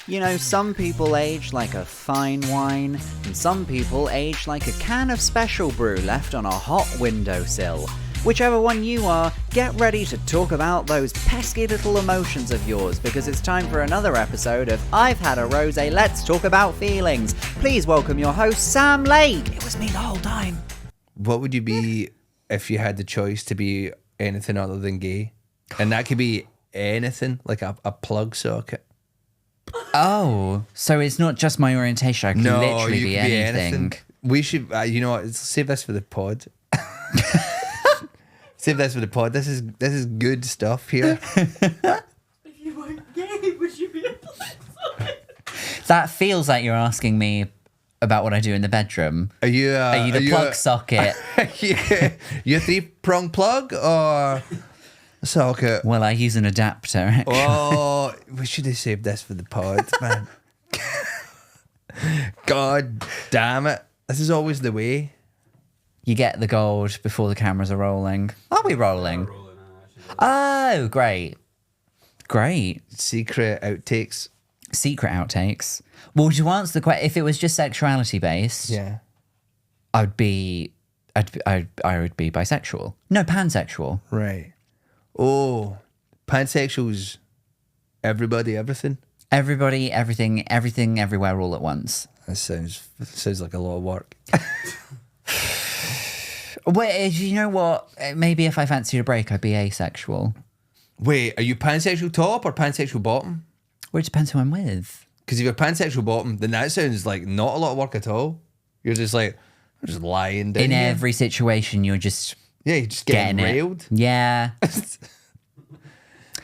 You know, some people age like a fine wine, and some people age like a can of special brew left on a hot windowsill. Whichever one you are, get ready to talk about those pesky little emotions of yours, because it's time for another episode of I've Had a Rosé, Let's Talk About Feelings. Please welcome your host, Sam Lake. It was me the whole time. What would you be if you had the choice to be anything other than gay? And that could be anything, like a plug socket. Oh, so it's not just my orientation. I can literally be anything. We should, you know what? Save this for the pod. Save this for the pod. This is good stuff here. If you weren't gay, would you be a plug socket? That feels like you're asking me about what I do in the bedroom. Are you the plug socket? You a 3-prong plug or a socket? Well, I use an adapter, actually. Oh, we should have saved this for the pod, man. God damn it. This is always the way. You get the gold before the cameras are rolling. Are we rolling? Oh, great. Great. Secret outtakes. Secret outtakes. Well, to answer the question, if it was just sexuality based, Yeah. I would be bisexual. No, pansexual. Right. Oh, pansexuals, everybody, everything. Everybody, everything, everywhere, all at once. That sounds like a lot of work. Wait, you know what? Maybe if I fancied a break, I'd be asexual. Wait, are you pansexual top or pansexual bottom? Well, it depends who I'm with. Because if you're pansexual bottom, then that sounds like not a lot of work at all. You're just like, I'm just lying down In here. every situation, you're just Yeah, you're just getting railed. Yeah.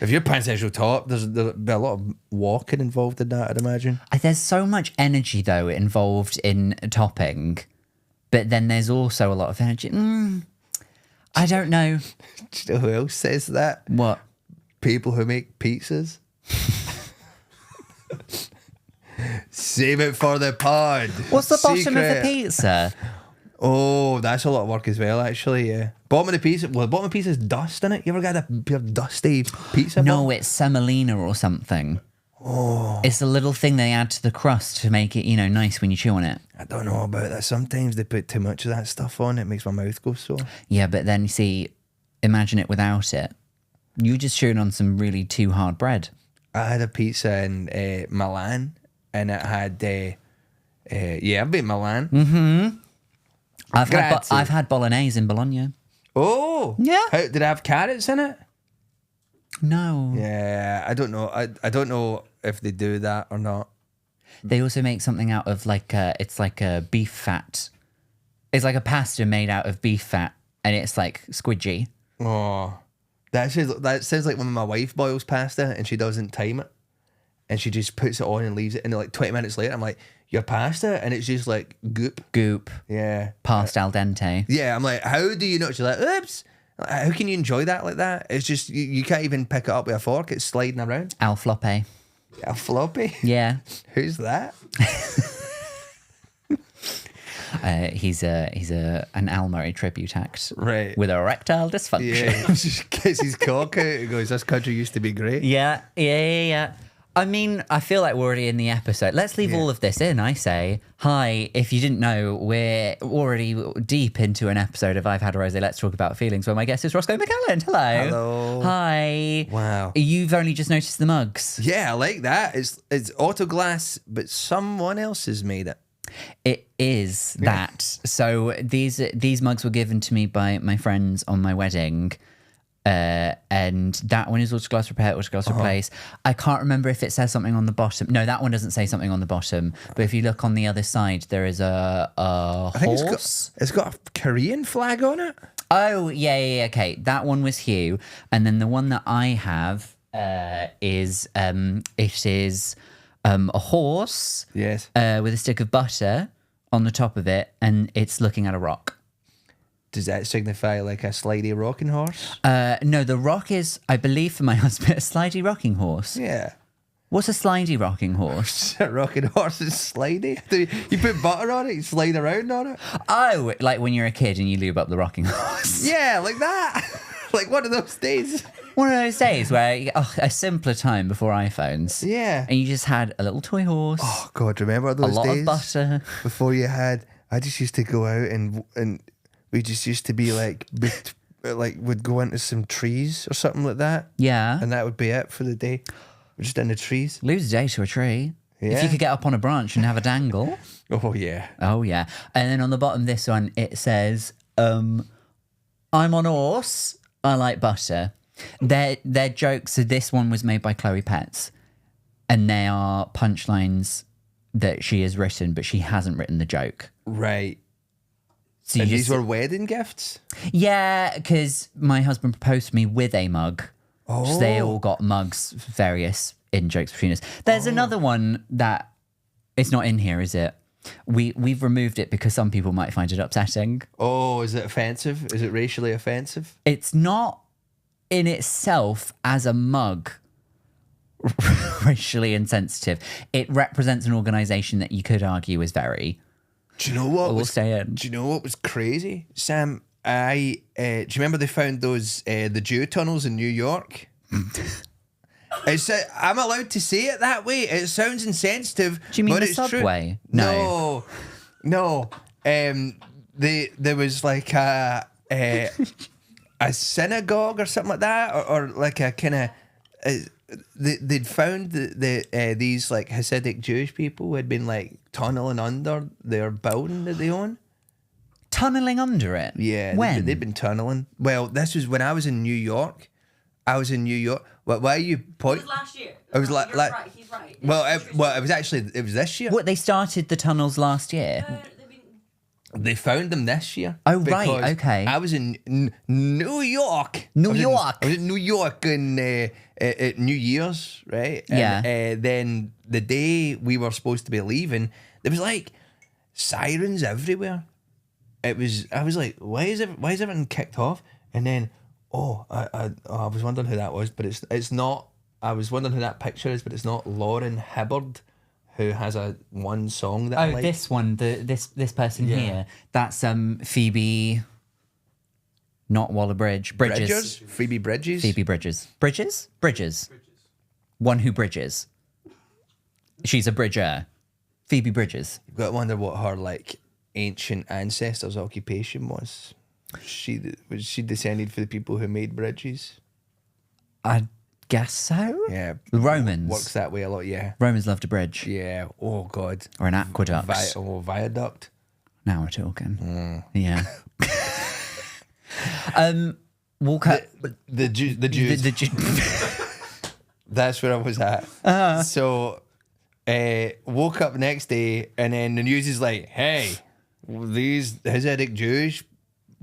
If you're pansexual top, there'll be a lot of walking involved in that, I'd imagine. There's so much energy, though, involved in topping. But then there's also a lot of energy. I don't know. Do you know who else says that? What? People who make pizzas. Save it for the pod. What's the bottom of the Secret. pizza? Oh, that's a lot of work as well, actually, yeah. Bottom of the pizza, well, the bottom of the pizza is dust in it. You ever got a dusty pizza? No, bottom? it's semolina or something. Oh. It's a little thing they add to the crust to make it, nice when you chew on it. I don't know about that. Sometimes they put too much of that stuff on. It makes my mouth go sore. Yeah, but then, you see, imagine it without it. You're just chewing on some really too hard bread. I had a pizza in Milan, and it had, I've been Milan. Mm-hmm. Grazie. I've had bolognese in Bologna. Oh, Yeah. Did it have carrots in it? No. Yeah, I don't know. I don't know if they do that or not. They also make something out of it's like a beef fat. It's like a pasta made out of beef fat, and it's like squidgy. Oh, that sounds like when my wife boils pasta and she doesn't time it, and she just puts it on and leaves it, and like 20 minutes later, I'm like, your pasta, and it's just like goop. Goop. Yeah, Past al dente. yeah. I'm like, how do you know? She's like, oops. Like, how can you enjoy that like that? It's just you can't even pick it up with a fork. It's sliding around. Al floppe. A floppy. Yeah. Who's that? He's an Al Murray tribute act. Right. With erectile dysfunction. Yeah, he just gets his cock out and goes, this country used to be great. Yeah. I mean, I feel like we're already in the episode. Let's leave all of this in, I say. Hi, if you didn't know, we're already deep into an episode of I've Had a Rosé, Let's Talk About Feelings, where my guest is Rosco McClelland. Hello. Hello. Hi. Wow. You've only just noticed the mugs. Yeah, I like that. It's auto glass, but someone else has made it. It is that. So these mugs were given to me by my friends on my wedding. And that one is autoglass repair, autoglass replace. I can't remember if it says something on the bottom. No, that one doesn't say something on the bottom. But if you look on the other side, there is a horse. It's got a Korean flag on it. Oh, yeah, okay. That one was Hugh. And then the one that I have is a horse Yes. with a stick of butter on the top of it, and it's looking at a rock. Does that signify like a slidey rocking horse? No, the rock is, I believe for my husband, a slidey rocking horse. Yeah. What's a slidey rocking horse? A rocking horse is slidey. You put butter on it, you slide around on it. Oh, like when you're a kid and you lube up the rocking horse. Yeah, like that. Like one of those days. One of those days where a simpler time before iPhones. Yeah. And you just had a little toy horse, Oh God, remember a those lot days of butter. before you had? I just used to go out and we just used to be like would go into some trees or something like that. Yeah. And that would be it for the day. We're just in the trees. Lose a day to a tree. If Yeah. you could get up on a branch and have a dangle. Oh yeah. Oh, yeah. And then on the bottom of this one, it says, I'm on a horse. I like butter. Their jokes. So this one was made by Chloe Petts. And they are punchlines that she has written, but she hasn't written the joke. Right. So And you these just, were wedding gifts? yeah, because my husband proposed to me with a mug. Oh. So they all got mugs, various in jokes between us. There's another one that it's not in here, is it? We've removed it because some people might find it upsetting. Oh, is it offensive? Is it racially offensive? It's not in itself as a mug racially insensitive. It represents an organisation that you could argue is very. Do you know what We'll was stay in. Do you know what was crazy, Sam? Do you remember they found those the Jew tunnels in New York? I'm allowed to say it that way. It sounds insensitive. Do you mean but the it's true. subway? No. There was like a synagogue or something like that, or like a kind of. They'd found these like Hasidic Jewish people who had been like tunneling under their building that they own. Tunneling under it? Yeah, When? they'd been tunneling. Well, this was when I was in New York. Why are you It point? was last year. It was No, like- you're like- right. He's right. It was this year. What, they started the tunnels last year? They've been- They found them this year. Oh, right, because okay. I was in New York. New I was in- York. I was in New York at New Year's, right? Yeah. And, then the day we were supposed to be leaving, there was like sirens everywhere. I was like, why is everything kicked off? And then, I was wondering who that was, but it's not. I was wondering who that picture is, but it's not Lauren Hibbard, who has one song that I like. This one, this person Yeah. here. That's Phoebe, not Waller-Bridge. Bridges. Phoebe Bridges. Phoebe Bridges. Bridges. One who bridges. She's a bridger. Phoebe Bridges. You've got to wonder what her like ancient ancestors' occupation was. Was she descended from the people who made bridges? I guess so. Yeah, The Romans. works that way a lot. Yeah, Romans loved a bridge yeah. Oh God, or an aqueduct. viaduct. Now we're talking. Yeah. Walk up. The Jews. The Jew- That's where I was at. So, woke up next day, and then the news is like, "Hey, these Hasidic Jewish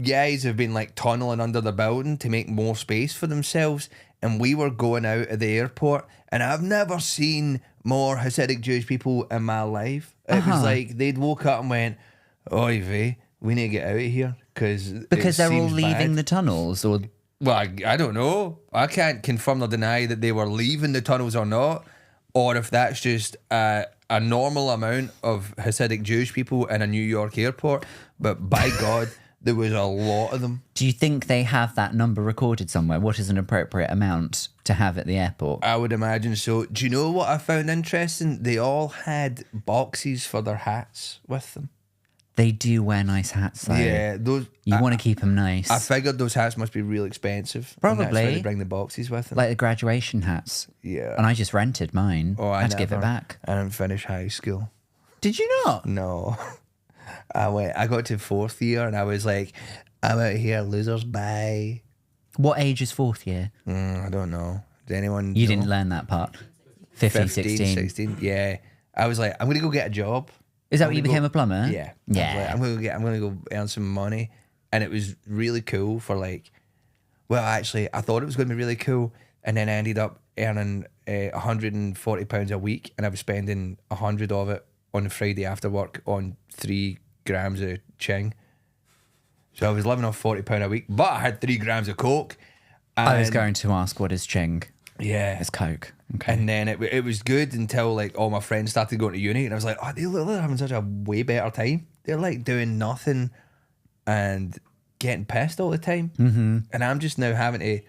guys have been like tunneling under the building to make more space for themselves." And we were going out of the airport, and I've never seen more Hasidic Jewish people in my life. It was like they'd woke up and went, "Oy vey, we need to get out of here," because they're all leaving the tunnels, or Well, I don't know. I can't confirm or deny that they were leaving the tunnels or not, or if that's just a normal amount of Hasidic Jewish people in a New York airport. But by God, there was a lot of them. do you think they have that number recorded somewhere? What is an appropriate amount to have at the airport? I would imagine so. Do you know what I found interesting? They all had boxes for their hats with them. They do wear nice hats, though. Yeah, those. You want to keep them nice. I figured those hats must be real expensive. and that's why Probably. they bring the boxes with them. Like the graduation hats. Yeah. And I just rented mine. Oh, I had to give it never- back. I didn't finish high school. Did you not? No. I got to fourth year and I was like, I'm out here, losers, bye. What age is fourth year? I don't know. Did anyone You know? didn't learn that part. 15, 16. 16. Yeah. I was like, I'm going to go get a job. Is that I'm when you gonna became go- a plumber? Yeah. I was Yeah. like, I'm going to go earn some money. And it was really cool for like, well, actually, I thought it was going to be really cool. And then I ended up earning £140 a week. And I was spending 100 of it on the Friday after work on 3 grams of ching. So I was living off £40 a week, but I had 3 grams of coke. I was And- going to ask, what is ching? Yeah. It's coke. Okay. And then it was good until like all my friends started going to uni, and I was like, oh, they're having such a way better time. They're like doing nothing and getting pissed all the time. And I'm just now having to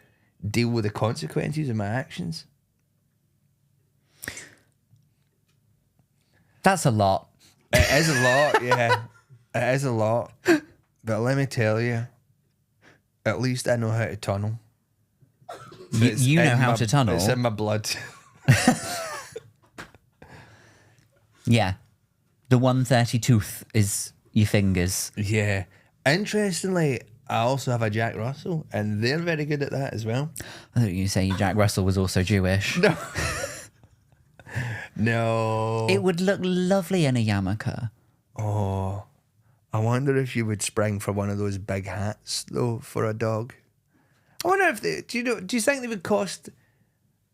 deal with the consequences of my actions. That's a lot. It is a lot, yeah. It is a lot. But let me tell you, at least I know how to tunnel. You know in how my- to tunnel. It's in my blood. Yeah. The 130 tooth is your fingers. Yeah. Interestingly, I also have a Jack Russell, and they're very good at that as well. I thought you say Jack Russell was also Jewish. No. It would look lovely in a yarmulke. Oh, I wonder if you would spring for one of those big hats though for a dog. I wonder if they, do you think they would cost,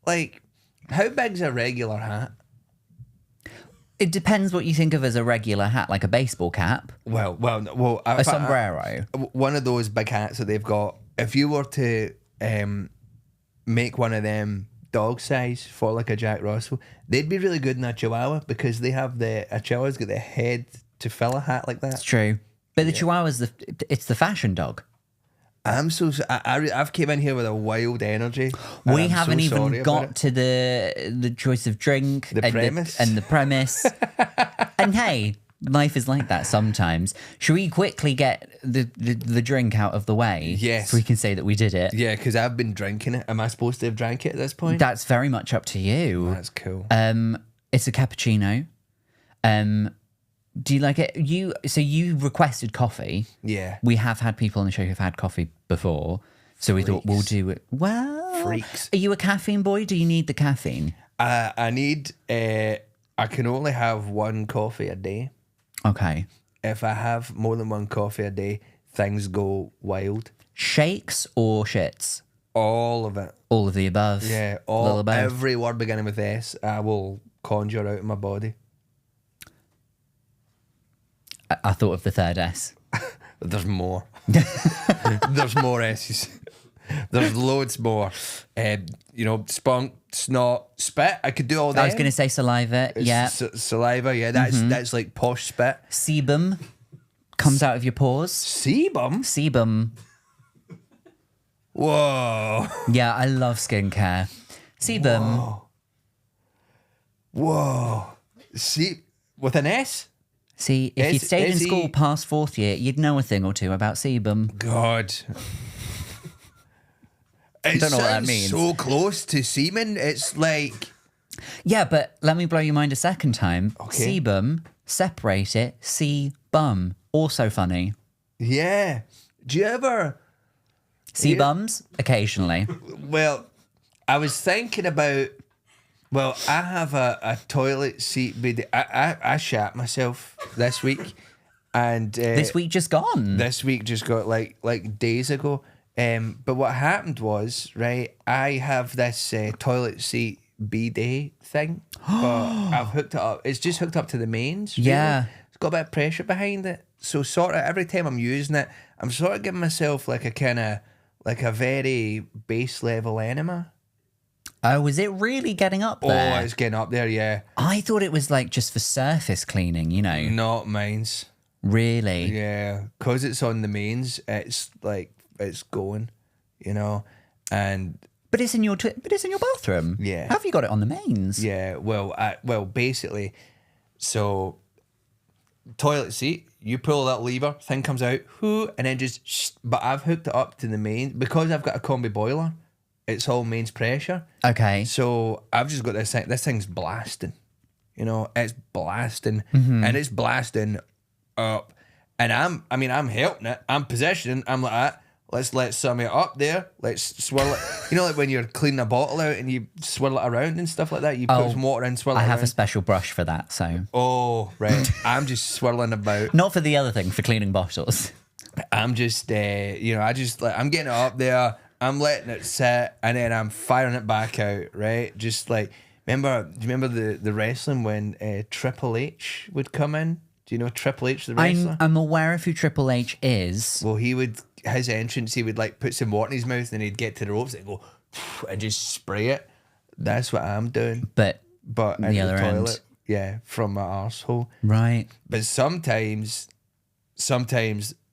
like, how big's a regular hat? It depends what you think of as a regular hat, like a baseball cap, A sombrero. One of those big hats that they've got. If you were to make one of them dog size for like a Jack Russell, they'd be really good in a Chihuahua because they have a Chihuahua's got the head to fill a hat like that. It's true. But the Chihuahua's it's the fashion dog. I've came in here with a wild energy. and We I'm so haven't even sorry about got it. to the choice of drink, The premise. and the premise. And hey, life is like that sometimes. Should we quickly get the drink out of the way? Yes. So we can say that we did it. Yeah, because I've been drinking it. Am I supposed to have drank it at this point? That's very much up to you. That's cool. It's a cappuccino. Do you like it? So you requested coffee. Yeah. We have had people on the show who've had coffee before. So we thought we'll do it. Well, Freaks. Are you a caffeine boy? Do you need the caffeine? I need. I can only have one coffee a day. Okay. If I have more than one coffee a day, things go wild. Shakes or shits? All of it. All of the above. Yeah. Little above. Every word beginning with S, I will conjure out of my body. I thought of the third S. There's more. There's more S's. There's loads more. Spunk, snot, spit. I could do all that. I was going to say saliva. Yeah. Saliva. Yeah, that's like posh spit. Sebum comes out of your pores. Sebum. Sebum. Whoa. Yeah, I love skincare. Sebum. Whoa. See, with an S. See, if you'd stayed in is he- school past fourth year, you'd know a thing or two about sebum. God. It Don't know what that sounds means. so close to semen. It's like, Yeah, but let me blow your mind a second time. Okay. Sebum, separate it, see-bum. Also funny. yeah. Do you ever? See-bums? Occasionally. Well, I was thinking about. Well, I have a toilet seat bidet. I shat myself this week, and This week just gone. This week just got like days ago. But what happened was, right, I have this toilet seat bidet thing, but I've hooked it up. It's just hooked up to the mains. Really. Yeah. It's got a bit of pressure behind it. So sort of every time I'm using it, I'm sort of giving myself like a very base level enema. Oh, is it really getting up Oh, there? it's getting up there, yeah. I thought it was like just for surface cleaning, you know. Not mine's. Really? Yeah, because it's on the mains, it's like it's going, and But it's in your bathroom. Yeah. How have you got it on the mains? yeah. Well, basically, so toilet seat, you pull that lever, thing comes out, and then just. But I've hooked it up to the main because I've got a combi boiler. It's all mains pressure. Okay. So I've just got this thing. This thing's blasting. It's blasting, and it's blasting up. And I'm helping it. I'm positioning. I'm like that. Let's let some of it up there. Let's swirl it. Like when you're cleaning a bottle out and you swirl it around and stuff like that. You put some water in, swirl it I around. have a special brush for that, so Oh, right. I'm just swirling about. not for the other thing, for cleaning bottles. I'm just, I'm getting it up there. I'm letting it sit, and then I'm firing it back out, right? Just like, do you remember the wrestling when Triple H would come in? Do you know Triple H, the wrestler? I'm aware of who Triple H is. Well, his entrance, he would like put some water in his mouth, and he'd get to the ropes and go, and just spray it. That's what I'm doing. But But in the other end. toilet, yeah, from my arsehole. right. But sometimes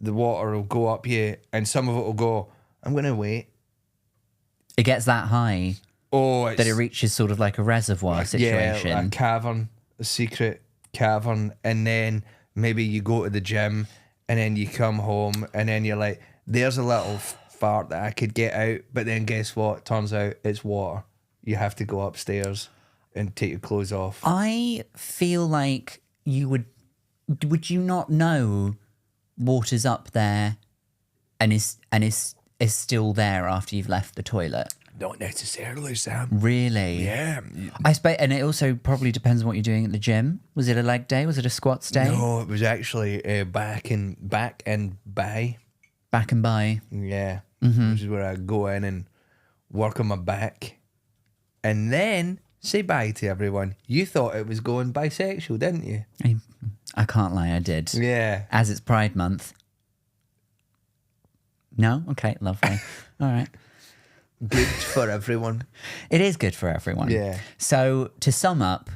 the water will go up you, and some of it will go, I'm going to wait. It gets that high Oh, it's, that it reaches sort of like a reservoir situation. Yeah, a cavern, a secret cavern, and then maybe you go to the gym, and then you come home, and then you're like, there's a little fart that I could get out, but then guess what? Turns out it's water. You have to go upstairs and take your clothes off. I feel like you would you not know water's up there and is still there after you've left the toilet? Not necessarily, Sam. Really? Yeah. I suppose, and it also probably depends on what you're doing at the gym. Was it a leg day? Was it a squats day? No, it was actually back and by. Back and by. Yeah. Which is where I go in and work on my back. And then say bye to everyone. You thought it was going bisexual, didn't you? I can't lie, I did. Yeah. As it's Pride Month. No? Okay, lovely. All right. Good for everyone. It is good for everyone. Yeah. So to sum up,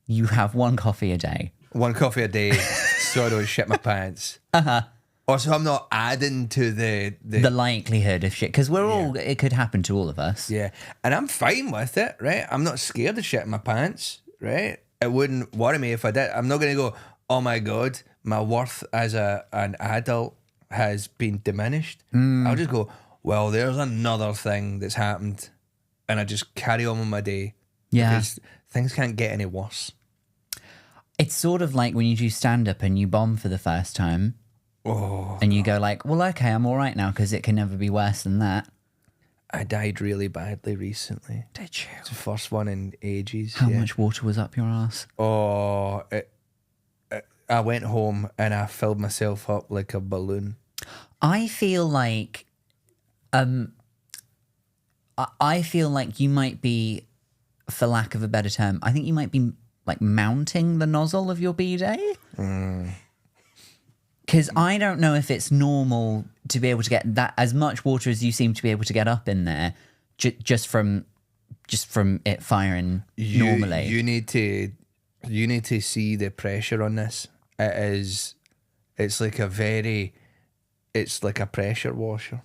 you have one coffee a day. One coffee a day, so I don't shit my pants. Uh-huh. Also, I'm not adding to the likelihood of shit, because it could happen to all of us. Yeah, and I'm fine with it, right? I'm not scared of shitting my pants, right? It wouldn't worry me if I did. I'm not going to go, oh my God, my worth as an adult has been diminished. I'll just go, well, there's another thing that's happened, and I just carry on with my day. Yeah. Because things can't get any worse. It's sort of like when you do stand-up and you bomb for the first time. Oh. And you go like, well, okay, I'm all right now because it can never be worse than that. I died really badly recently. Did you? It's the first one in ages. How much water was up your ass? Oh, I went home and I filled myself up like a balloon. I feel like, I feel like you might be, for lack of a better term, I think you might be like mounting the nozzle of your bidet. Because I don't know if it's normal to be able to get that as much water as you seem to be able to get up in there, just from it firing normally. You need to see the pressure on this. It's like a pressure washer.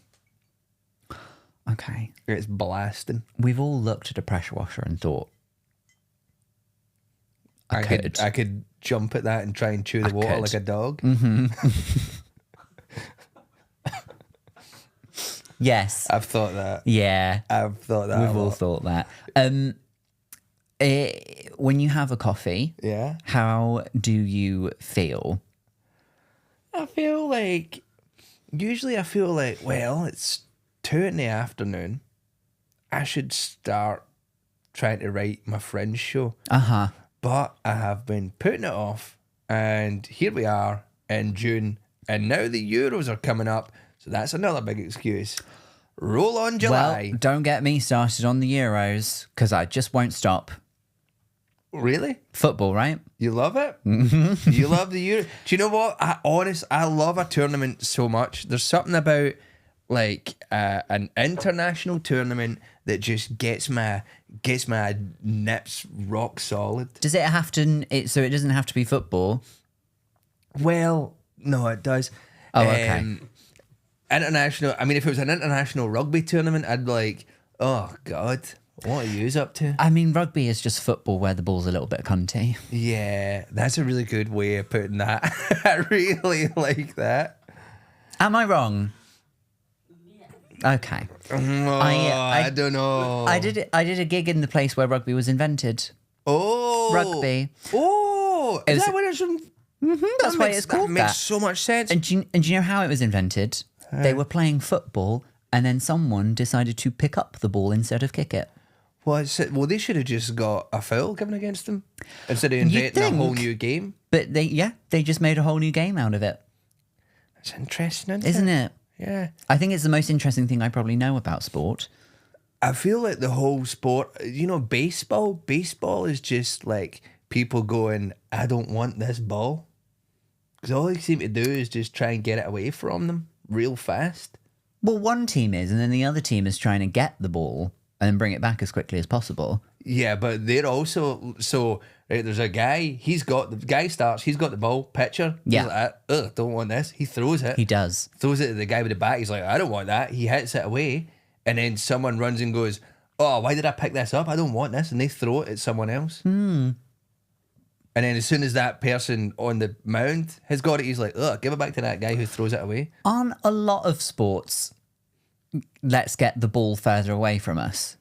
Okay. It's blasting. We've all looked at a pressure washer and thought, I could jump at that and try and chew the water like a dog. Yes. I've thought that. Yeah. I've thought that. We've all thought that. When you have a coffee, Yeah. how do you feel? Usually I feel like, well, it's 2 in the afternoon. I should start trying to write my friend's show. Uh-huh. But I have been putting it off, and here we are in June, and now the Euros are coming up, so that's another big excuse. Roll on July. Well, don't get me started on the Euros, because I just won't stop. Really? Football, right? You love it? Mm-hmm. You love the Euro? Do you know what? I love a tournament so much. There's something about like an international tournament that just gets my nips rock solid. Does it have to? So it doesn't have to be football. Well, no, it does. Oh, okay. International. I mean, if it was an international rugby tournament, I'd be like, oh God, what are you up to? I mean, rugby is just football where the ball's a little bit cunty. Yeah, that's a really good way of putting that. I really like that. Am I wrong? Okay. Oh, I don't know. I did a gig in the place where rugby was invented. Oh, Rugby. Oh, is that where it's from? That's why it's called that. Makes that. so much sense. And do you know how it was invented? They were playing football, and then someone decided to pick up the ball instead of kick it. Well, they should have just got a foul given against them instead of inventing a whole new game. But they just made a whole new game out of it. That's interesting, Isn't it? Yeah. I think it's the most interesting thing I probably know about sport. I feel like the whole sport, baseball is just like people going, I don't want this ball. Because all they seem to do is just try and get it away from them real fast. Well, one team is, and then the other team is trying to get the ball and then bring it back as quickly as possible. Yeah, but they're also, so Right, there's a guy. He's got the ball, pitcher. Yeah. He's like, ugh, don't want this. He throws it. He does. Throws it to the guy with the bat. He's like, I don't want that. He hits it away, and then someone runs and goes, oh, why did I pick this up? I don't want this, and they throw it at someone else. And then as soon as that person on the mound has got it, he's like, ugh, give it back to that guy who throws it away. On a lot of sports, let's get the ball further away from us.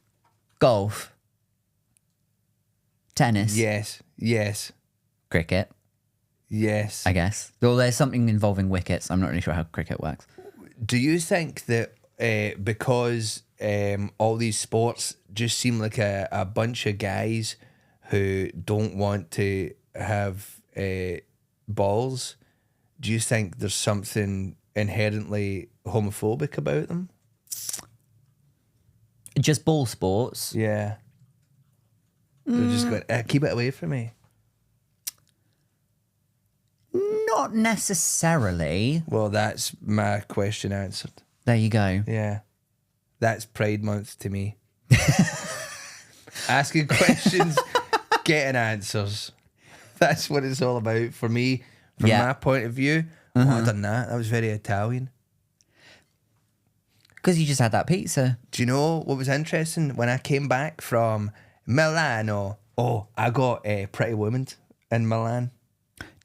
Golf, tennis, Yes. cricket, Yes. I guess. Though there's something involving wickets. I'm not really sure how cricket works. Do you think that because all these sports just seem like a bunch of guys who don't want to have balls, do you think there's something inherently homophobic about them? Just ball sports. Yeah. They're just going, keep it away from me. Not necessarily. Well, that's my question answered. There you go. Yeah. That's Pride Month to me. Asking questions, getting answers. That's what it's all about for me. From Yeah. my point of view, oh, I done that. That was very Italian. Because you just had that pizza. Do you know what was interesting? When I came back from Milano, I got a Pretty Woman in Milan.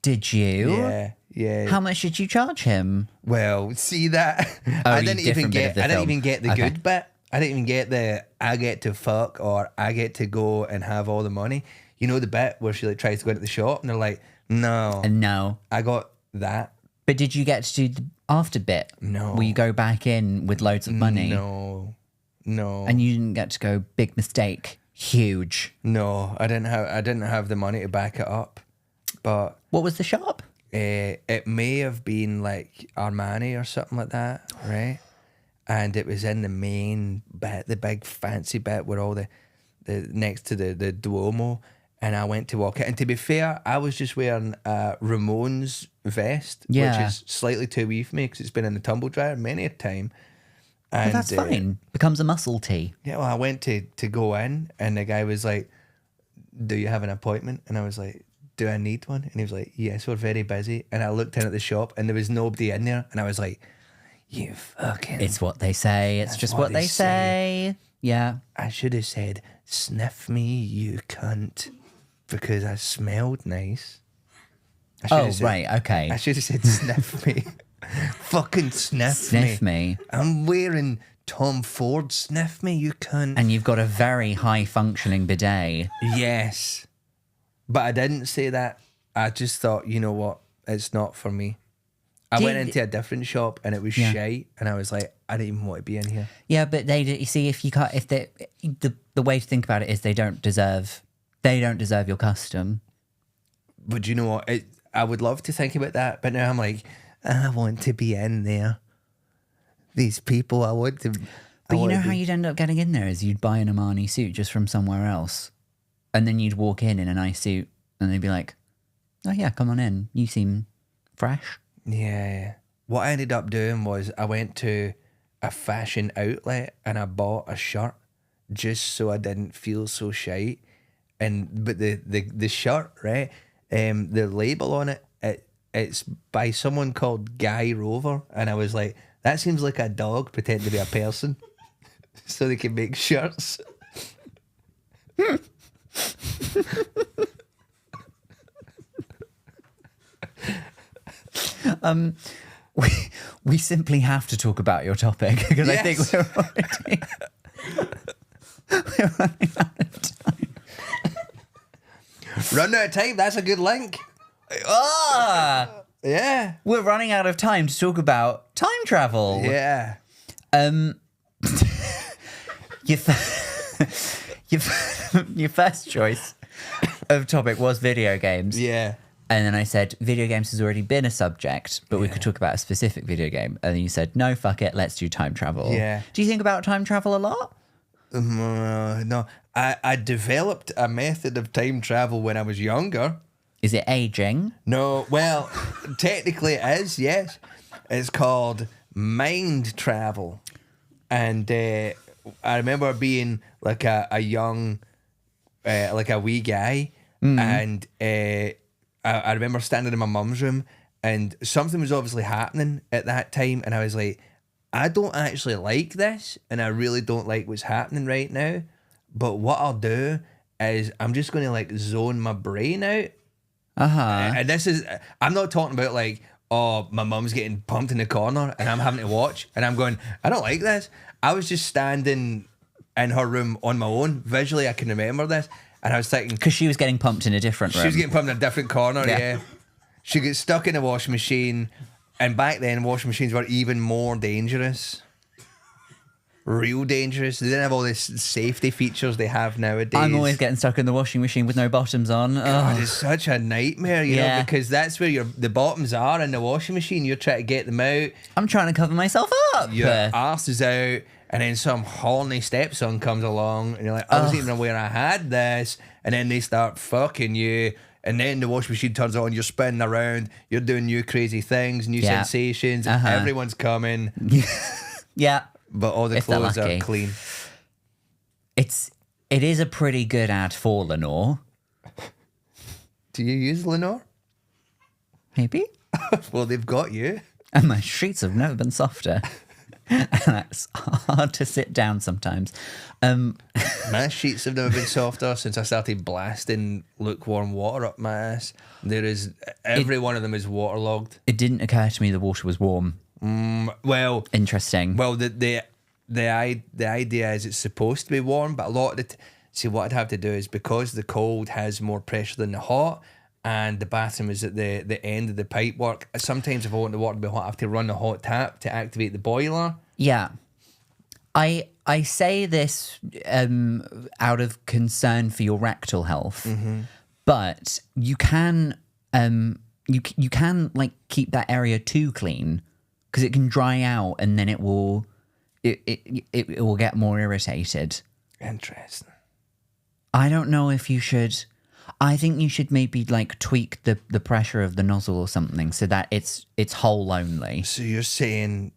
Did you? Yeah. How much did you charge him? Well, see that? Oh, I didn't even get the Okay. good bit. I didn't even get the I get to fuck or I get to go and have all the money. You know the bit where she like tries to go into the shop and they're like, no. No. I got that. But did you get to do the after bit? No. Will you go back in with loads of money? No. And you didn't get to go, big mistake, huge. No, I didn't have the money to back it up. But What was the shop? it may have been like Armani or something like that, right? And it was in the main bit, the big fancy bit where all the next to the Duomo. And I went to walk in. And to be fair, I was just wearing a Ramones vest, Yeah. which is slightly too wee for me because it's been in the tumble dryer many a time. And Well, that's fine. Becomes a muscle tee. Yeah, well, I went to go in and the guy was like, do you have an appointment? And I was like, do I need one? And he was like, yes, we're very busy. And I looked in at the shop and there was nobody in there. And I was like, you fucking... It's what they say. It's That's just what what they they say. Yeah. I should have said, sniff me, you cunt. Because I smelled nice. I should Oh, have said- right. Okay. I should have said, sniff me. Fucking sniff me. Sniff me. I'm wearing Tom Ford. Sniff me, you cunt. And you've got a very high functioning bidet. Yes. But I didn't say that. I just thought, you know what? It's not for me. I Do went you- into a different shop and it was Yeah. shite. And I was like, I don't even want to be in here. Yeah, but you see, if you can't, if they, the way to think about it is they don't deserve your custom. But you know what? I would love to think about that. But now I'm like, I want to be in there. These people, I want to. But you know how you'd end up getting in there is you'd buy an Armani suit just from somewhere else, and then you'd walk in a nice suit, and they'd be like, "Oh yeah, come on in. You seem fresh." Yeah. What I ended up doing was I went to a fashion outlet and I bought a shirt just so I didn't feel so shite. But the shirt, right? The label on it's by someone called Guy Rover, and I was like, that seems like a dog pretending to be a person, so they can make shirts. We simply have to talk about your topic because I think Yes. we're running out of time. Run out of time. That's a good link. Ah, Yeah. we're running out of time to talk about time travel. Yeah. Your, your first choice of topic was video games. Yeah. And then I said, video games has already been a subject, but we could talk about a specific video game. And then you said, no, fuck it, let's do time travel. Yeah. Do you think about time travel a lot? No, I developed a method of time travel when I was younger. Is it aging? No, well, technically it is, yes. It's called mind travel. And I remember being like a young, like a wee guy, and I remember standing in my mum's room, and something was obviously happening at that time, and I was like, I don't actually like this, and I really don't like what's happening right now, but what I'll do is I'm just going to like zone my brain out. And this is, I'm not talking about like, oh, my mum's getting pumped in the corner and I'm having to watch and I'm going, I don't like this. I was just standing in her room on my own. Visually, I can remember this. And I was thinking, Because she was getting pumped in a different room. she was getting pumped in a different corner, yeah. She gets stuck in a washing machine. And back then, washing machines were even more dangerous. Real dangerous. They didn't have all these safety features they have nowadays. I'm always getting stuck in the washing machine with no bottoms on. God, it's such a nightmare, you know, because that's where the bottoms are in the washing machine. You're trying to get them out. I'm trying to cover myself up. Your arse is out, and then some horny stepson comes along, and you're like, I wasn't even aware I had this. And then they start fucking you, and then the washing machine turns on, you're spinning around, you're doing new crazy things, new sensations, everyone's coming. Yeah. But all the If they're clothes are lucky. clean. It is a pretty good ad for Lenore. Do you use Lenore? Maybe. Well, they've got you. And my sheets have never been softer. And that's hard to sit down sometimes. My sheets have never been softer since I started blasting lukewarm water up my ass. Every one of them is waterlogged. It didn't occur to me the water was warm. Well, Interesting. Well, the idea is it's supposed to be warm, but a lot of see what I'd have to do is, because the cold has more pressure than the hot, and the bathroom is at the end of the pipe work. Sometimes if I want the water to be hot, I have to run the hot tap to activate the boiler. Yeah. I say this out of concern for your rectal health, but you can you can like keep that area too clean, because it can dry out and then it will get more irritated. Interesting. I don't know if you should. I think you should maybe like tweak the pressure of the nozzle or something so that it's hole only. So you're saying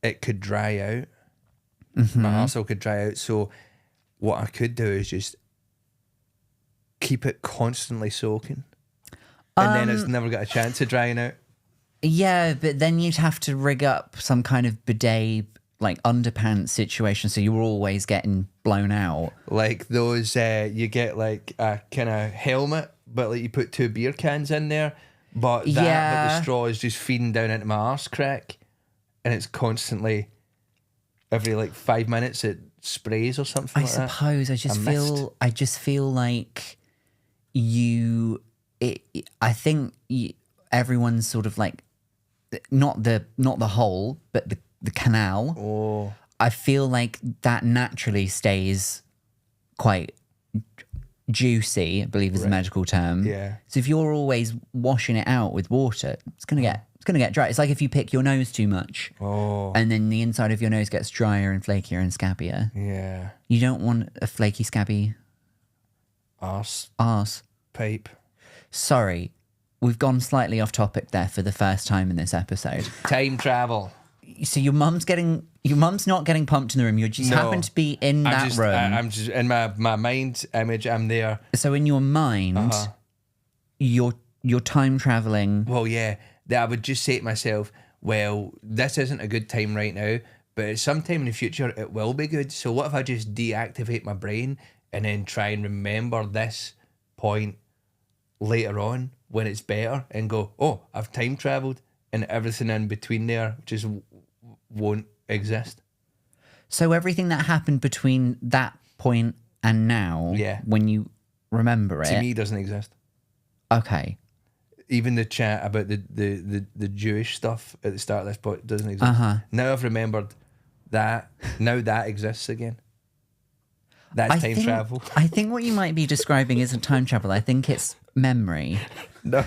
it could dry out? My arsehole could dry out. So what I could do is just keep it constantly soaking, and then it's never got a chance of drying out. Yeah, but then you'd have to rig up some kind of bidet, like underpants situation, so you're always getting blown out. Like those, you get like a kind of helmet, but like you put 2 beer cans in there, but but the straw is just feeding down into my arse crack, and it's constantly every like 5 minutes it sprays or something. I suppose I just feel like I think everyone's sort of like not the hole, but the canal. Oh, I feel like that naturally stays quite juicy, I believe is the medical term. Yeah. So if you're always washing it out with water, it's gonna get dry. It's like if you pick your nose too much, and then the inside of your nose gets drier and flakier and scabbier. Yeah. You don't want a flaky, scabby Arse pipe. Sorry, we've gone slightly off topic there for the first time in this episode. Time travel. So your mum's not getting pumped in the room. You just happen to be in that room. I'm just in my mind image. I'm there. So in your mind, you're time traveling. Well, yeah. I would just say to myself, well, this isn't a good time right now, but at some time in the future it will be good. So what if I just deactivate my brain and then try and remember this point later on when it's better, and go, oh, I've time traveled, and everything in between there just won't exist. So everything that happened between that point and now, when you remember it, to me doesn't exist. Okay. Even the chat about the Jewish stuff at the start of this point doesn't exist. Now I've remembered that. Now that exists again. That's time travel. I think what you might be describing isn't time travel. I think it's memory. No.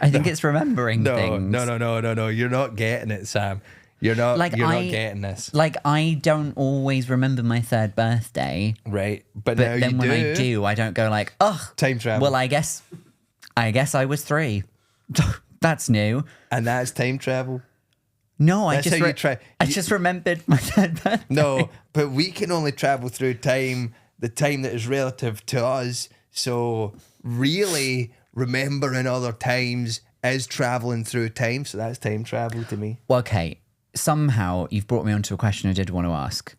I think it's remembering things. No. You're not getting it, Sam. You're not not getting this. Like, I don't always remember my 3rd birthday. Right. But now then when I do, I don't go like, oh, time travel. Well, I guess I was 3. That's new. And that's time travel. No, I just remembered my 3rd birthday. No, but we can only travel through time, the time that is relative to us, So really remembering other times is traveling through time. So that's time travel to me. Well, okay. Somehow you've brought me onto a question I did want to ask.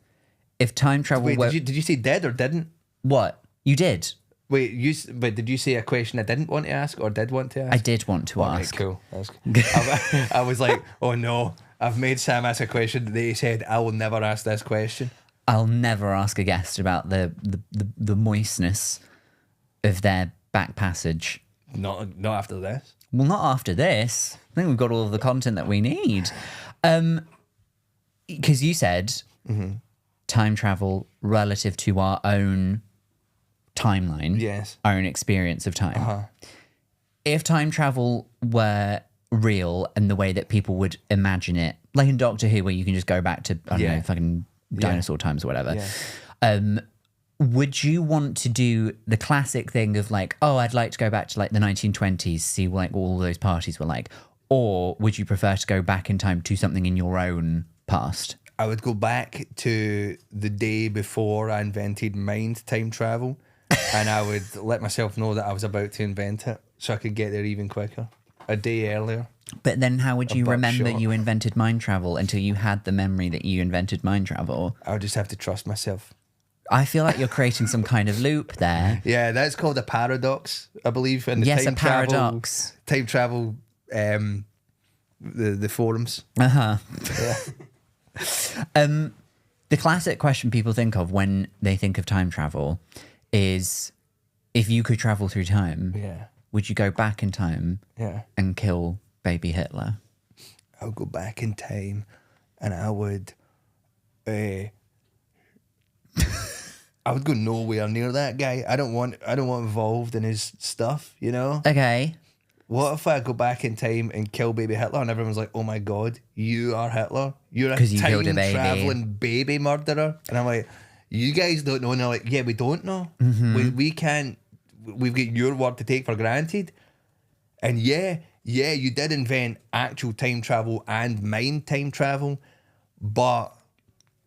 If time travel Wait, were... did you say did or didn't? What? You did? But did you say a question I didn't want to ask or did want to ask? I did want to Right, ask. cool. That's good. I was like, oh no, I've made Sam ask a question that he said I will never ask this question. I'll never ask a guest about the moistness of their back passage. Not after this. Well, not after this. I think we've got all of the content that we need. Because you said time travel relative to our own timeline, Yes. our own experience of time. If time travel were real and the way that people would imagine it, like in Doctor Who, where you can just go back to, I don't know, fucking dinosaur times or whatever, would you want to do the classic thing of like, oh, I'd like to go back to like the 1920s, see like what all those parties were like? Or would you prefer to go back in time to something in your own past? I would go back to the day before I invented mind time travel, and I would let myself know that I was about to invent it so I could get there even quicker, a day earlier. But then how would you remember buckshot. you invented mind travel until you had the memory that you invented mind travel? I would just have to trust myself. I feel like you're creating some kind of loop there. Yeah, that's called a paradox, I believe. In the Yes, time a paradox. Time travel, the forums. Uh-huh. Yeah. The classic question people think of when they think of time travel is, if you could travel through time, Yeah. would you go back in time Yeah. and kill baby Hitler? I would go back in time, and I would go nowhere near that guy. I don't want involved in his stuff, you know? Okay. What if I go back in time and kill baby Hitler and everyone's like, oh my God, you are Hitler? You're a 'Cause you killed a time baby." traveling baby murderer? And I'm like, you guys don't know. And they're like, yeah, we don't know. We can't, we've got your word to take for granted. And yeah, you did invent actual time travel and mind time travel, but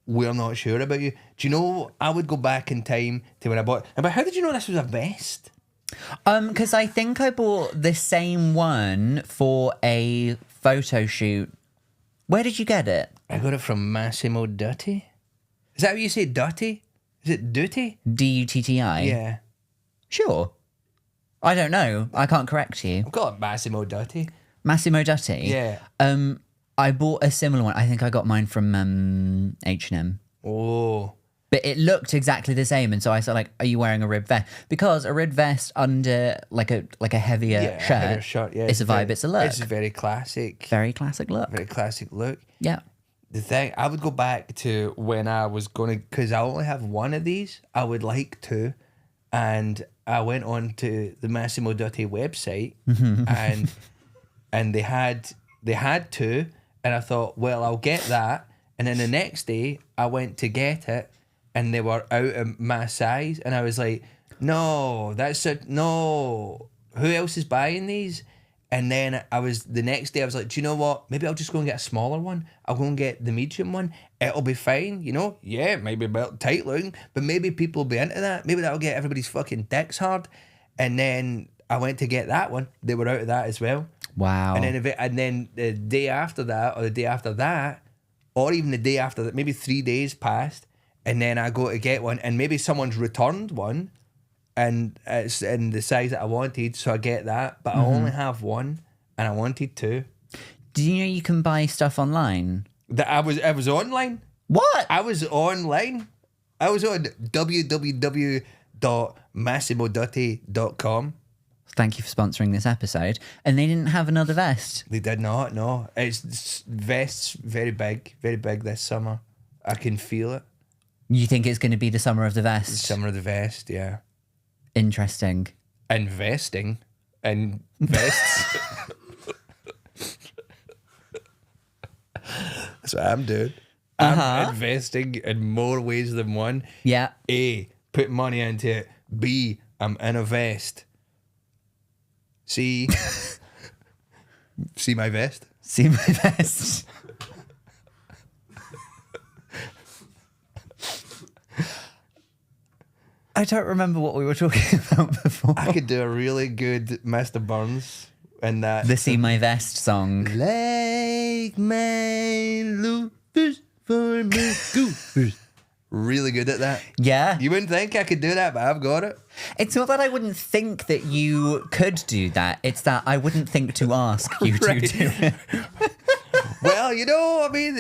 we're not sure about you. Do you know, I would go back in time to when I bought, but how did you know this was a vest? Because I think I bought the same one for a photo shoot. Where did you get it? I got it from Massimo Dutti. Is that what you say, Dutti? Is it Dutti? Dutti? Yeah. Sure. I don't know. I can't correct you. I've got Massimo Dutti. Massimo Dutti? Yeah. I bought a similar one. I think I got mine from H&M. Oh. But it looked exactly the same, and so I said, like, "Are you wearing a ribbed vest?" Because a ribbed vest under like a heavier shirt, yeah. it's a vibe, it's a look. It's a very classic. Very classic look. Very classic look. Yeah. The thing, I would go back to when I was going to, because I only have one of these. I would like to. And I went on to the Massimo Dutti website and they had two. And I thought, well, I'll get that. And then the next day I went to get it and they were out of my size. And I was like, no, no. Who else is buying these? And then the next day I was like, do you know what? Maybe I'll just go and get a smaller one. I'll go and get the medium one. It'll be fine, you know? Yeah, maybe a bit tight looking, but maybe people will be into that. Maybe that'll get everybody's fucking dicks hard. And then I went to get that one. They were out of that as well. Wow. And then the day after that, or the day after that, or even the day after that, maybe 3 days passed, and then I go to get one, and maybe someone's returned one, and it's in the size that I wanted, so I get that. But I only have one, and I wanted two. Do you know you can buy stuff online? That I was online. What? I was online. I was on www.massimodutti.com. Thank you for sponsoring this episode. And they didn't have another vest. They did not, no. It's vests very big this summer. I can feel it. You think it's going to be the summer of the vest? Summer of the vest, yeah. Interesting. Investing in vests. That's what I'm doing. I'm investing in more ways than one. Yeah. A, put money into it. B, I'm in a vest. C, see my vest? See my vest. I don't remember what we were talking about before. I could do a really good Mr. Burns in that. The See My Vest song. Like my lupus for me goofers. Really good at that. Yeah. You wouldn't think I could do that, but I've got it. It's not that I wouldn't think that you could do that. It's that I wouldn't think to ask you to Right. do it. Well, I mean,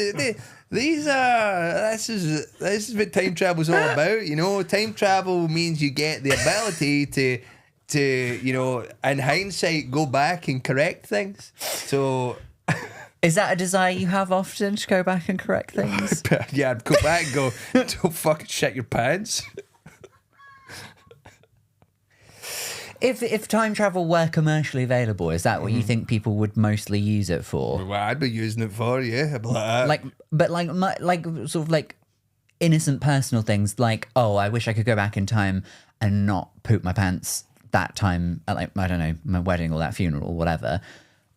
this is what time travel's all about. Time travel means you get the ability to in hindsight, go back and correct things. So, Is that a desire you have often to go back and correct things? yeah, I'd go back and go, don't fucking shit your pants. If time travel were commercially available, is that what you think people would mostly use it for? Well, I'd be using it for, yeah. I'd be like, Sort of like innocent personal things, like, oh, I wish I could go back in time and not poop my pants that time at, like, I don't know, my wedding or that funeral or whatever.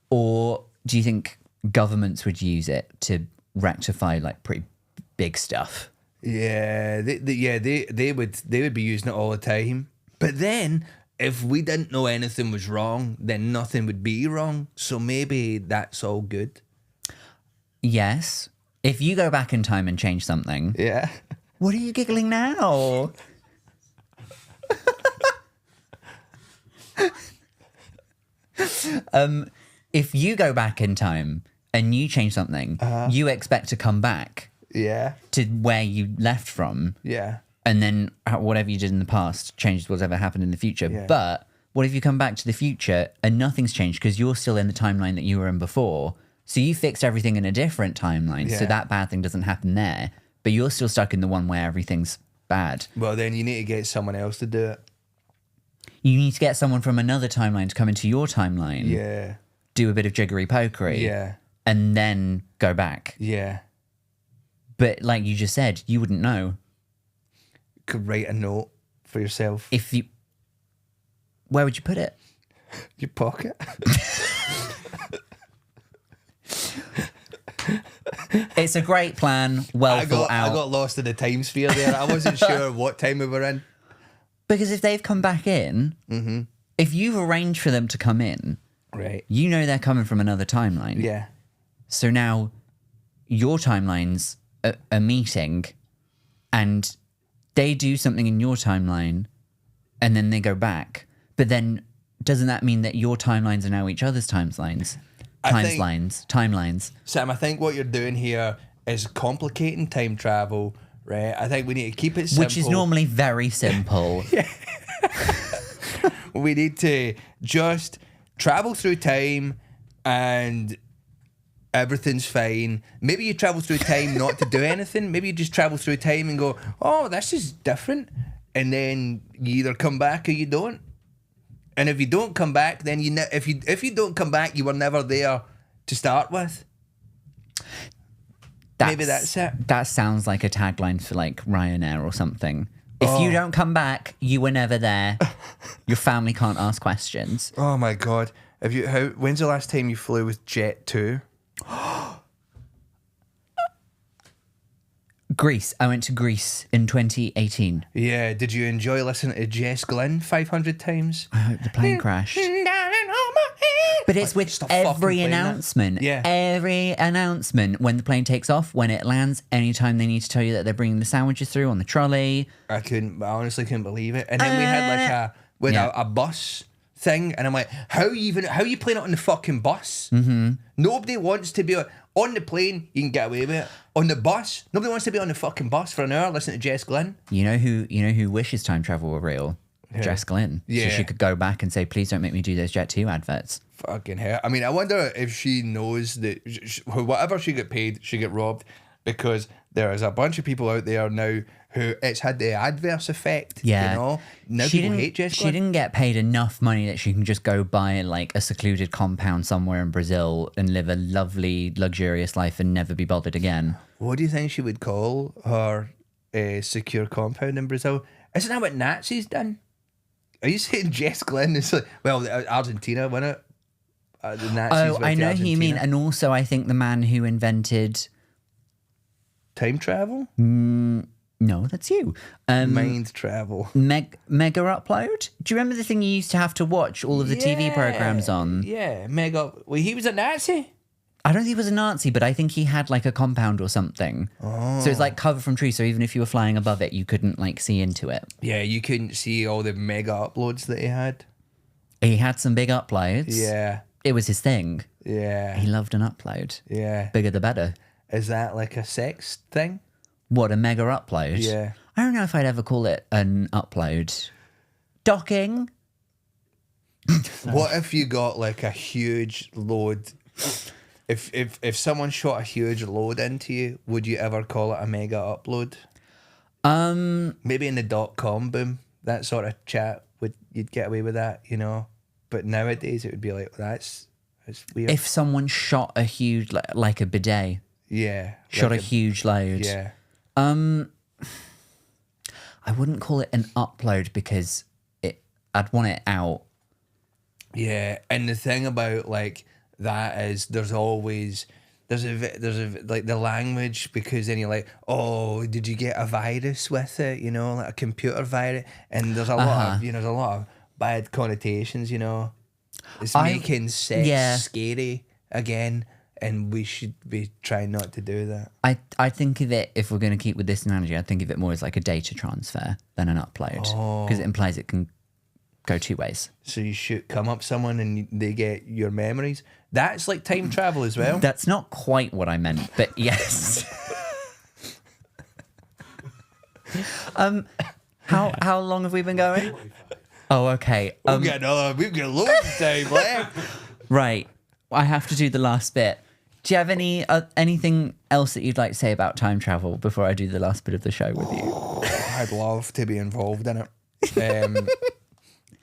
Or do you think governments would use it to rectify like pretty big stuff? yeah, they would be using it all the time. But then, if we didn't know anything was wrong, then nothing would be wrong. So maybe that's all good. Yes. If you go back in time and change something. Yeah. What are you giggling now? If you go back in time and you change something, you expect to come back Yeah. to where you left from, Yeah. and then whatever you did in the past changes whatever happened in the future. Yeah. But what if you come back to the future and nothing's changed because you're still in the timeline that you were in before? So you fixed everything in a different timeline, so Yeah. that bad thing doesn't happen there. But you're still stuck in the one where everything's bad. Well, then you need to get someone else to do it. You need to get someone from another timeline to come into your timeline, Yeah. do a bit of jiggery pokery, Yeah. and then go back. Yeah. But like you just said, you wouldn't know Could write a note for yourself. if you. Where would you put it? Your pocket. It's a great plan, well thought out. I got lost in the time sphere there. I wasn't sure what time we were in. Because if they've come back in, if you've arranged for them to come in, Right. you know they're coming from another timeline. Yeah. So now your timelines are meeting and they do something in your timeline and then they go back. But then doesn't that mean that your timelines are now each other's timelines? Timelines. Sam, I think what you're doing here is complicating time travel, right? I think we need to keep it simple. Which is normally very simple. We need to just travel through time and everything's fine. Maybe you travel through time not to do anything. Maybe you just travel through time and go, oh, this is different. And then you either come back or you don't. And if you don't come back, then if you don't come back, you were never there to start with. Maybe that's it. That sounds like a tagline for like Ryanair or something. If you don't come back, you were never there. Your family can't ask questions. Oh my God. When's the last time you flew with Jet 2? Greece. I went to Greece in 2018. Yeah. Did you enjoy listening to Jess Glynn 500 times? I hope the plane crashed. But it's with Stop fucking every playing that. announcement. Yeah. Every announcement when the plane takes off, when it lands, anytime they need to tell you that they're bringing the sandwiches through on the trolley. I honestly couldn't believe it. And then we had like a bus thing, and I'm like, how are you playing it on the fucking bus? Mm-hmm. Nobody wants to be on the plane. You can get away with it. On the bus, nobody wants to be on the fucking bus for an hour listening to Jess Glynn. You know who wishes time travel were real? Jess Glynn. Yeah. So she could go back and say, please don't make me do those Jet 2 adverts. Fucking hell. I mean, I wonder if she knows that whatever she got paid, she got robbed, because there is a bunch of people out there now who it's had the adverse effect. Yeah. You know? Now She people didn't- hate Jess She Glynn. didn't get paid enough money that she can just go buy like a secluded compound somewhere in Brazil and live a lovely, luxurious life and never be bothered again. What do you think she would call her secure compound in Brazil? Isn't that what Nazis done? Are you saying Jess Glynn is like, well, Argentina, wasn't it? The Nazis Oh, went I to know who you mean. Argentina. And also, I think the man who invented Time travel? No, that's you. Mind travel. Mega Upload? Do you remember the thing you used to have to watch all of the TV programs on? Yeah, Mega. Well, he was a Nazi. I don't think he was a Nazi, but I think he had like a compound or something. Oh. So it's like cover from trees. So even if you were flying above it, you couldn't like see into it. Yeah, you couldn't see all the mega uploads that he had. He had some big uploads. Yeah. It was his thing. Yeah. He loved an upload. Yeah. Bigger the better. Is that like a sex thing? What, a mega upload? Yeah. I don't know if I'd ever call it an upload. Docking? What if you got like a huge load? If someone shot a huge load into you, would you ever call it a mega upload? Maybe in the .com boom, that sort of chat, you'd get away with that, you know? But nowadays it would be like, that's weird. If someone shot a huge, like a bidet. Yeah. Shot like a huge load. Yeah. I wouldn't call it an upload because I'd want it out. Yeah, and the thing about like that is there's always like the language, because then you're like, oh, did you get a virus with it? You know, like a computer virus, and there's a lot of there's a lot of bad connotations. You know, it's making sex scary again. And we should be trying not to do that. I think of it, if we're going to keep with this analogy, I think of it more as like a data transfer than an upload. Because it implies it can go two ways. So you should come up someone and they get your memories. That's like time travel as well. That's not quite what I meant, but yes. How long have we been going? Oh, okay. We've got loads of time left. Right. I have to do the last bit. Do you have anything else that you'd like to say about time travel before I do the last bit of the show with you? I'd love to be involved in it.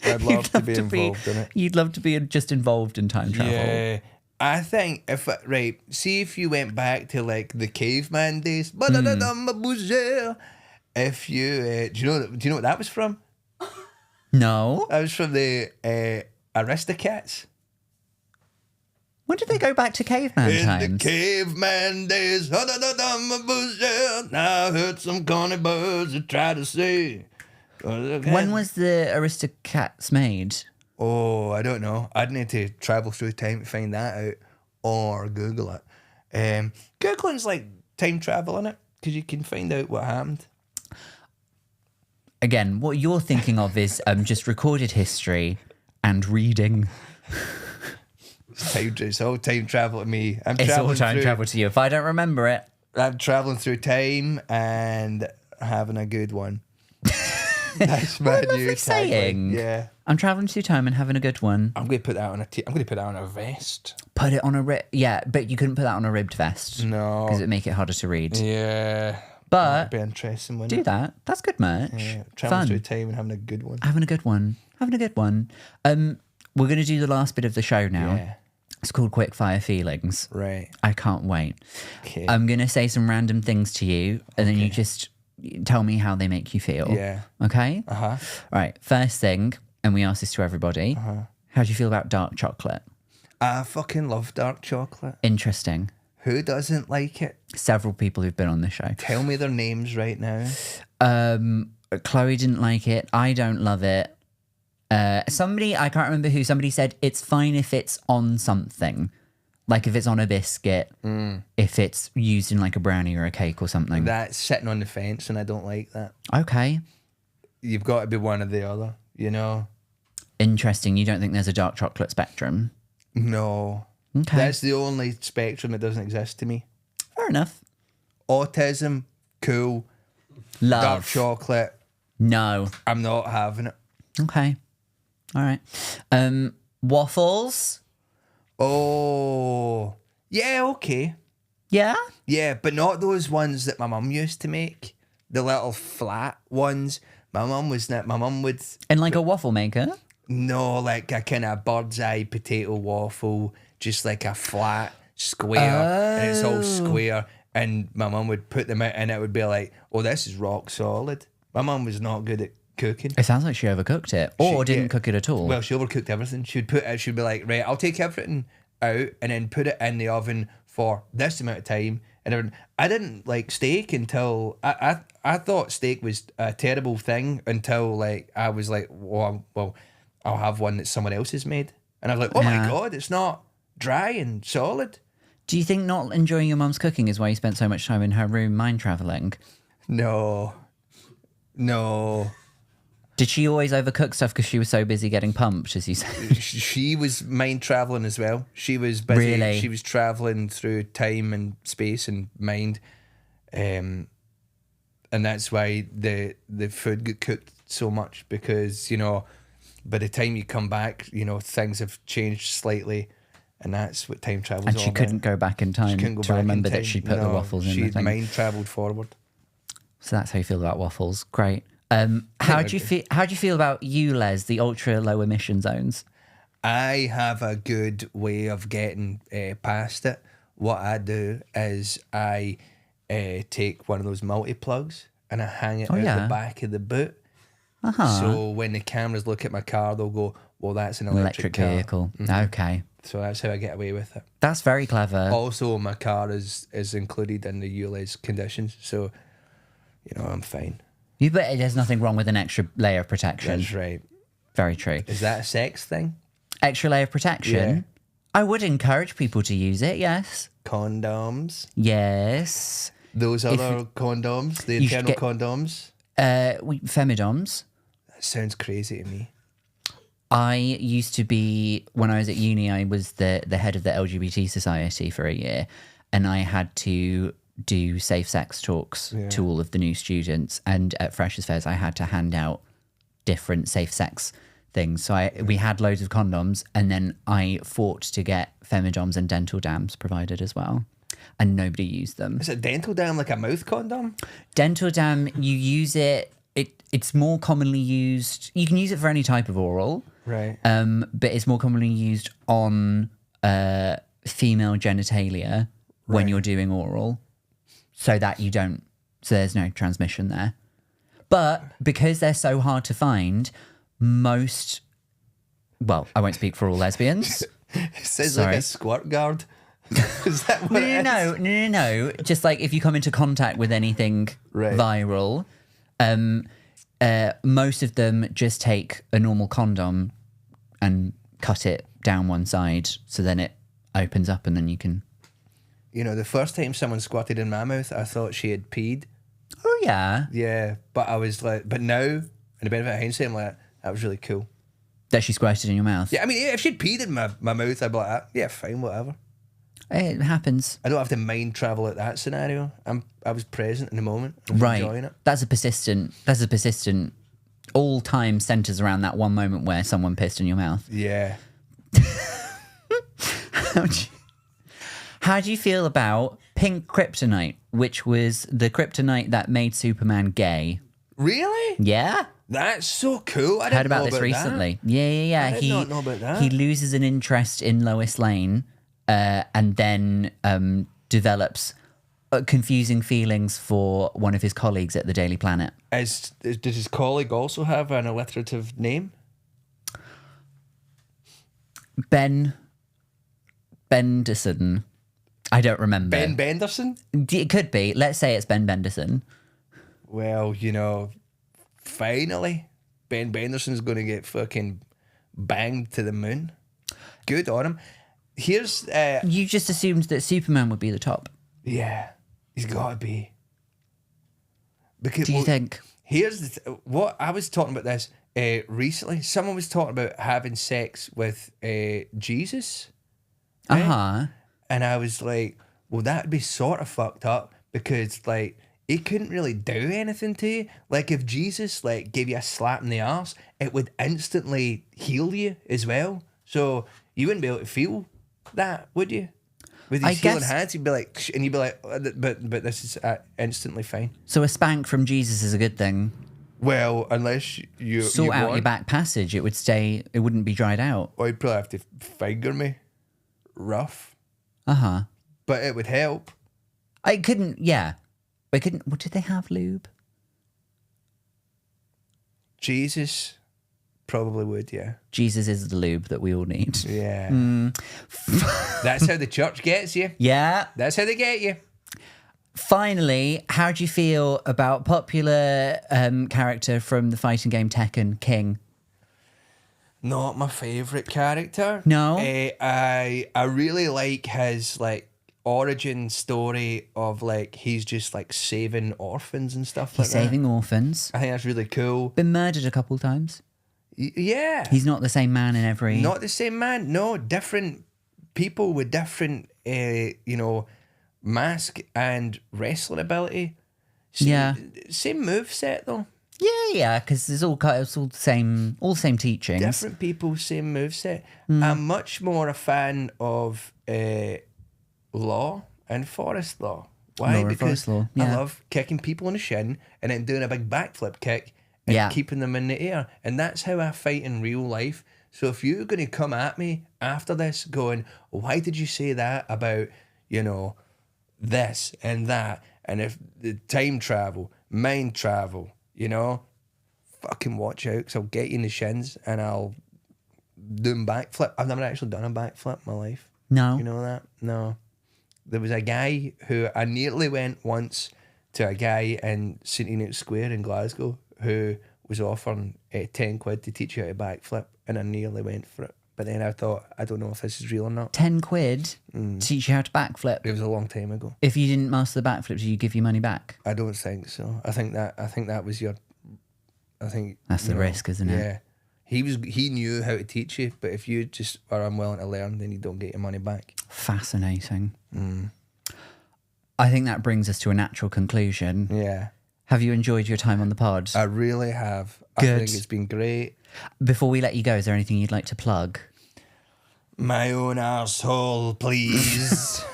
I'd love to be involved in it. You'd love to be just involved in time travel. Yeah. I think see if you went back to like the caveman days. If you do you know what that was from? No. That was from the Aristocats. When did they go back to caveman times? In the caveman days, now I heard some corny birds that try to say. When was the Aristocats made? Oh, I don't know. I'd need to travel through time to find that out, or Google it. Googling's like time travel, innit? Because you can find out what happened. Again, what you're thinking of is just recorded history and reading. It's all time travel to me. It's all time travel to you. If I don't remember it, I'm traveling through time and having a good one. That's my new saying. Yeah, I'm traveling through time and having a good one. I'm going to put that on I'm going to put that on a vest. Put it on a but you couldn't put that on a ribbed vest. No, because it'd make it harder to read. Yeah, but that'd be interesting. Wouldn't do it? that. That's good merch. Yeah, traveling through time and having a good one. Having a good one. We're going to do the last bit of the show now. Yeah. It's called Quick Fire Feelings. Right. I can't wait. Okay. I'm going to say some random things to you, and then you just tell me how they make you feel. Yeah. Okay? Uh-huh. Right. First thing, and we ask this to everybody, how do you feel about dark chocolate? I fucking love dark chocolate. Interesting. Who doesn't like it? Several people who've been on the show. Tell me their names right now. Chloe didn't like it. I don't love it. Somebody, I can't remember who, somebody said it's fine if it's on something. Like if it's on a biscuit, if it's used in like a brownie or a cake or something. That's sitting on the fence and I don't like that. Okay. You've got to be one or the other, you know? Interesting. You don't think there's a dark chocolate spectrum? No. Okay. That's the only spectrum that doesn't exist to me. Fair enough. Autism, cool. Love. Dark chocolate, no. I'm not having it. Okay. All right. Waffles? Oh. Yeah, okay. Yeah? Yeah, but not those ones that my mum used to make. The little flat ones. My mum would... In like a waffle maker? No, like a kind of bird's eye potato waffle. Just like a flat square. And it's all square. And my mum would put them out and it would be like, oh, this is rock solid. My mum was not good at cooking. It sounds like she overcooked it. Or didn't cook it at all. Well, she overcooked everything. She'd be like, right, I'll take everything out and then put it in the oven for this amount of time and everything. I didn't like steak until I thought steak was a terrible thing until like I was like, well, I'll have one that someone else has made, and I was like, oh my God, it's not dry and solid. Do you think not enjoying your mum's cooking is why you spent so much time in her room mind traveling? No. Did she always overcook stuff because she was so busy getting pumped, as you said? She was mind traveling as well. She was busy. Really? She was traveling through time and space and mind, and that's why the food got cooked so much, because by the time you come back, things have changed slightly, and that's what time travel is And she couldn't go back in time to remember that she'd put the waffles in the She'd thing. mind travelled forward. So that's how you feel about waffles. Great. How do you feel about ULEZ, the ultra low emission zones? I have a good way of getting past it. What I do is I take one of those multi-plugs and I hang it out the back of the boot. So when the cameras look at my car, they'll go, well, that's an electric car. vehicle. Mm-hmm. Okay. So that's how I get away with it. That's very clever. Also, my car is included in the ULEZ conditions, so I'm fine. You bet there's nothing wrong with an extra layer of protection. That's right. Very true. Is that a sex thing? Extra layer of protection? Yeah. I would encourage people to use it, yes. Condoms. Yes. Those other condoms, the You should internal get- condoms. Femidoms. That sounds crazy to me. I used to be, when I was at uni, I was the head of the LGBT society for a year, and I had to do safe sex talks to all of the new students. And at Freshers' Fairs, I had to hand out different safe sex things. So we had loads of condoms, and then I fought to get femidoms and dental dams provided as well. And nobody used them. Is a dental dam like a mouth condom? Dental dam, you use it, it's more commonly used, you can use it for any type of oral. Right. But it's more commonly used on female genitalia when you're doing oral, so that so there's no transmission there. But because they're so hard to find, I won't speak for all lesbians. It sounds Sorry. like a squirt guard. Is that what it is? No. Just like if you come into contact with anything viral, most of them just take a normal condom and cut it down one side, so then it opens up and then you can... The first time someone squirted in my mouth, I thought she had peed. Oh, yeah. Yeah, but I was like, but now, in the benefit of hindsight, I'm like, that was really cool. That she squirted in your mouth? Yeah, I mean, if she'd peed in my mouth, I'd be like, yeah, fine, whatever. It happens. I don't have to mind travel at that scenario. I was present in the moment. I was enjoying it. That's a persistent... All time centres around that one moment where someone pissed in your mouth. Yeah. How do you feel about pink kryptonite, which was the kryptonite that made Superman gay? Really? Yeah? That's so cool. I didn't Heard about know this about recently. That. Yeah. I did not know about that. He loses an interest in Lois Lane and then develops confusing feelings for one of his colleagues at the Daily Planet. Does his colleague also have an alliterative name? Ben Benderson. I don't remember. Ben Benderson? It could be. Let's say it's Ben Benderson. Well, finally, Ben Benderson's going to get fucking banged to the moon. Good on him. Here's... You just assumed that Superman would be the top. yeah, he's got to be. Because, Do you think? Here's what I was talking about this recently. Someone was talking about having sex with Jesus. Right? Uh-huh. And I was like, well, that'd be sort of fucked up, because like he couldn't really do anything to you. Like if Jesus like gave you a slap in the arse, it would instantly heal you as well. So you wouldn't be able to feel that, would you? With I his healing guess- hands, you'd be like, and you'd be like, but this is instantly fine. So a spank from Jesus is a good thing. Well, unless you Sort out your back passage, it wouldn't be dried out. or you'd probably have to finger me, rough, Uh-huh. but it would help. I couldn't, yeah. I couldn't, what, did they have lube? Jesus probably would, yeah. Jesus is the lube that we all need. Yeah. That's how the church gets you. Yeah. That's how they get you. Finally, how do you feel about popular character from the fighting game Tekken, King? Not my favourite character. No? I really like his like origin story of like he's just like saving orphans and stuff like He's saving orphans. that. I think that's really cool. Been murdered a couple times. Yeah. He's not the same man in every... Not the same man. No, different people with different, mask and wrestling ability. Yeah. Same moveset though. Yeah, because it's all the same teachings. Different people, same moveset. Hmm. I'm much more a fan of Law and Forest Law. Why? Law and Because Forest Law, I yeah. love kicking people in the shin and then doing a big backflip kick and Yeah. keeping them in the air. And that's how I fight in real life. So if you're going to come at me after this going, why did you say that about, this and that? And if the time travel, mind travel, fucking watch out because I'll get you in the shins and I'll do a backflip. I've never actually done a backflip in my life. No. You know that? No. There was a guy who I nearly went once to a guy in St Enoch Square in Glasgow who was offering 10 quid to teach you how to backflip, and I nearly went for it. But then I thought, I don't know if this is real or not. 10 quid to teach you how to backflip. It was a long time ago. If you didn't master the backflips, do you give your money back? I don't think so. I think that was your. I think That's the risk, isn't it? Yeah, he knew how to teach you, but if you just are unwilling to learn, then you don't get your money back. Fascinating. I think that brings us to a natural conclusion. Yeah, Have you enjoyed your time on the pod? I really have. Good. I think it's been great. Before we let you go, is there anything you'd like to plug? My own arsehole, please.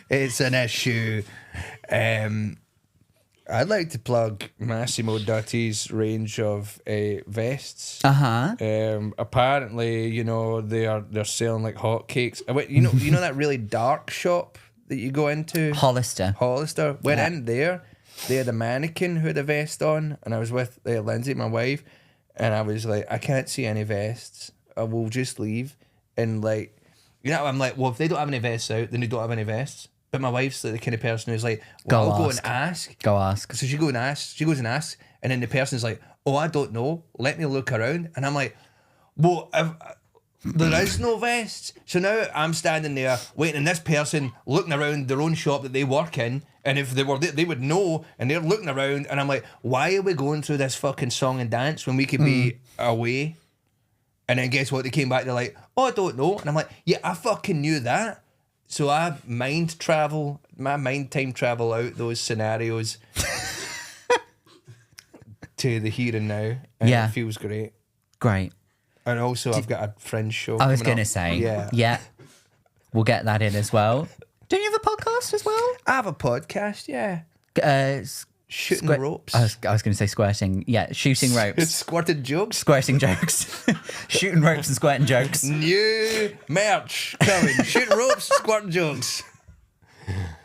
It's an issue. I'd like to plug Massimo Dutti's range of vests. Apparently, they're selling like hotcakes. You know that really dark shop that you go into? Hollister. Went Yeah. in there. They had a mannequin who had a vest on, and I was with Lindsay, my wife, and I was like, I can't see any vests. I will just leave. And like, I'm like, well, if they don't have any vests out, then they don't have any vests. But my wife's like the kind of person who's like, well, I'll go and ask. Go ask. So she goes and asks, and then the person's like, oh, I don't know. Let me look around. And I'm like, well, there is no vests. So now I'm standing there waiting, and this person looking around their own shop that they work in, and if they were, they would know, and they're looking around, and I'm like, why are we going through this fucking song and dance when we could be away? And then guess what? They came back, they're like, oh, I don't know. And I'm like, yeah, I fucking knew that. So I time travel out those scenarios to the here and now. And Yeah. it feels great. Great. And also I've got a Fringe show. I was coming going to up. say. Yeah. We'll get that in as well. Don't you have a podcast as well? I have a podcast, yeah. Shooting ropes. I was going to say squirting. Yeah, shooting It's ropes. squirted jokes. Squirting jokes. Shooting ropes and squirting jokes. New merch coming. Shooting ropes, squirting jokes.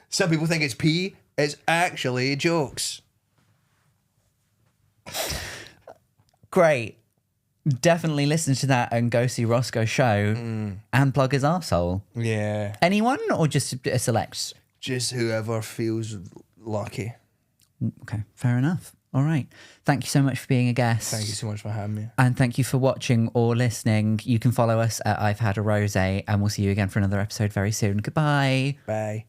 Some people think it's pee. It's actually jokes. Great. Definitely listen to that and go see Roscoe's show and plug his arsehole. Yeah. Anyone or just a select? Just whoever feels lucky. Okay, fair enough. All right. Thank you so much for being a guest. Thank you so much for having me. And thank you for watching or listening. You can follow us at I've Had a Rosé, and we'll see you again for another episode very soon. Goodbye. Bye.